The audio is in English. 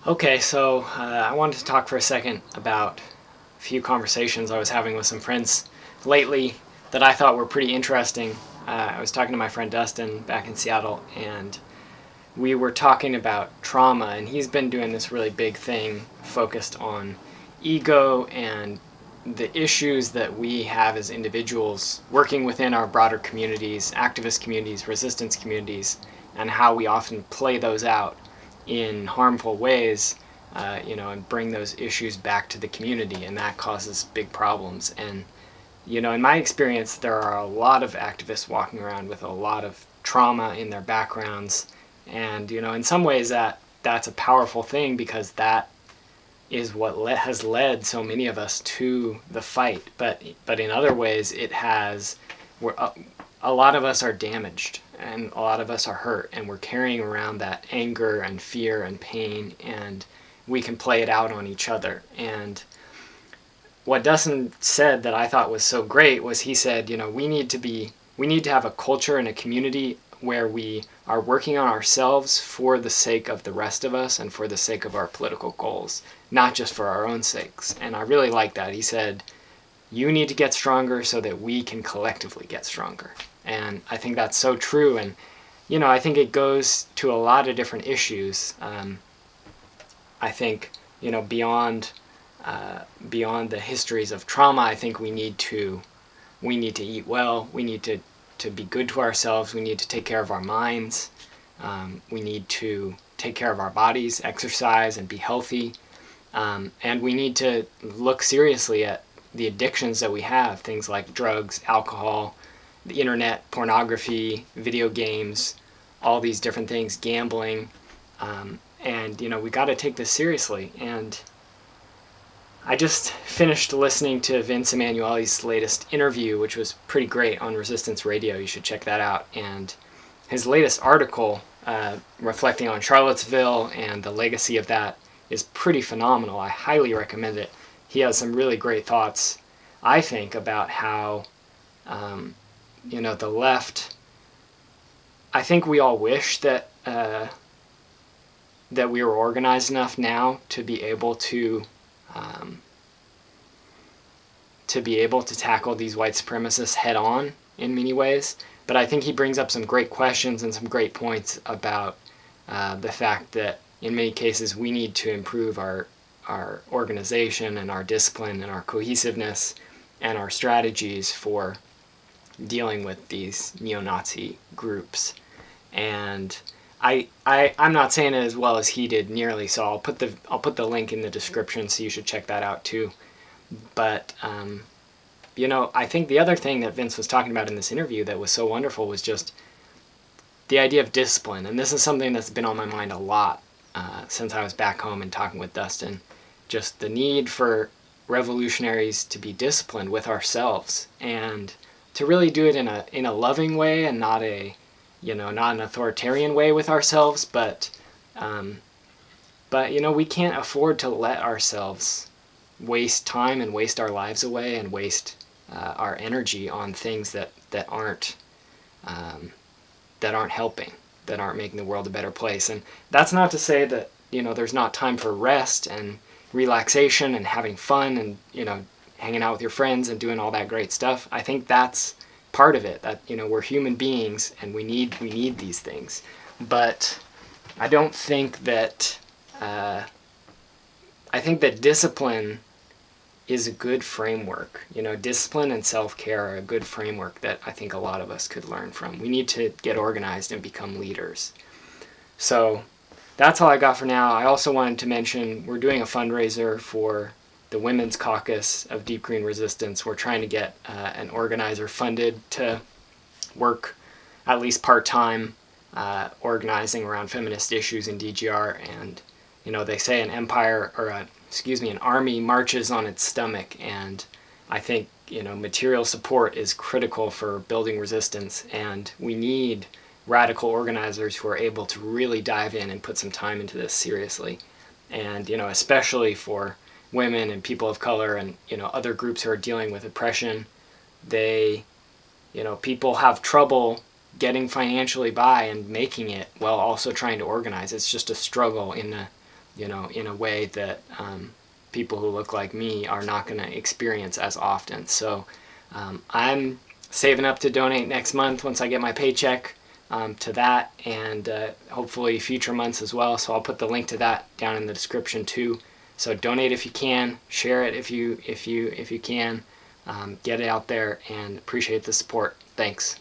Okay, so I wanted to talk for a second about a few conversations I was having with some friends lately that I thought were pretty interesting. I was talking to my friend Dustin back in Seattle, and we were talking about trauma, and he's been doing this really big thing focused on ego and the issues that we have as individuals working within our broader communities, activist communities, resistance communities, and how we often play those out in harmful ways, and bring those issues back to the community, and that causes big problems. And in my experience, there are a lot of activists walking around with a lot of trauma in their backgrounds, and in some ways that's a powerful thing because that is what has led so many of us to the fight. But in other ways, it has. A lot of us are damaged, and a lot of us are hurt, and we're carrying around that anger and fear and pain, and we can play it out on each other. And what Dustin said that I thought was so great was he said, we need to have a culture and a community where we are working on ourselves for the sake of the rest of us and for the sake of our political goals, not just for our own sakes. And I really like that. He said, you need to get stronger so that we can collectively get stronger. And I think that's so true. And, I think it goes to a lot of different issues. I think, beyond the histories of trauma, I think we need to eat well. We need to be good to ourselves. We need to take care of our minds. We need to take care of our bodies, exercise, and be healthy. And we need to look seriously at the addictions that we have, things like drugs, alcohol, the internet, pornography, video games, all these different things, gambling. And we got to take this seriously. And I just finished listening to Vince Emanuel's latest interview, which was pretty great on Resistance Radio. You should check that out. And his latest article, reflecting on Charlottesville and the legacy of that, is pretty phenomenal. I highly recommend it. He has some really great thoughts, I think, about how, the left. I think we all wish that that we were organized enough now to be able to tackle these white supremacists head on in many ways. But I think he brings up some great questions and some great points about the fact that in many cases we need to improve our organization and our discipline and our cohesiveness and our strategies for dealing with these neo-Nazi groups. And I'm not saying it as well as he did nearly, so I'll put the link in the description, so you should check that out too. But I think the other thing that Vince was talking about in this interview that was so wonderful was just the idea of discipline. And this is something that's been on my mind a lot since I was back home and talking with Dustin. Just the need for revolutionaries to be disciplined with ourselves and to really do it in a loving way and not an authoritarian way with ourselves, but we can't afford to let ourselves waste time and waste our lives away and waste our energy on things that aren't helping, that aren't making the world a better place. And that's not to say that there's not time for rest and relaxation and having fun and hanging out with your friends and doing all that great stuff. I think that's part of it, that we're human beings and we need these things. But I don't think that I think that discipline is a good framework. Discipline and self-care are a good framework that I think a lot of us could learn from. We need to get organized and become leaders. So that's all I got for now. I also wanted to mention we're doing a fundraiser for the Women's Caucus of Deep Green Resistance. We're trying to get an organizer funded to work at least part-time organizing around feminist issues in DGR. And they say an army marches on its stomach, and I think material support is critical for building resistance, and we need radical organizers who are able to really dive in and put some time into this seriously. And especially for women and people of color and other groups who are dealing with oppression, people have trouble getting financially by and making it while also trying to organize. It's just a struggle in in a way that people who look like me are not going to experience as often. So I'm saving up to donate next month once I get my paycheck to that, and hopefully future months as well. So I'll put the link to that down in the description too. So donate if you can, share it if you can, get it out there, and appreciate the support. Thanks.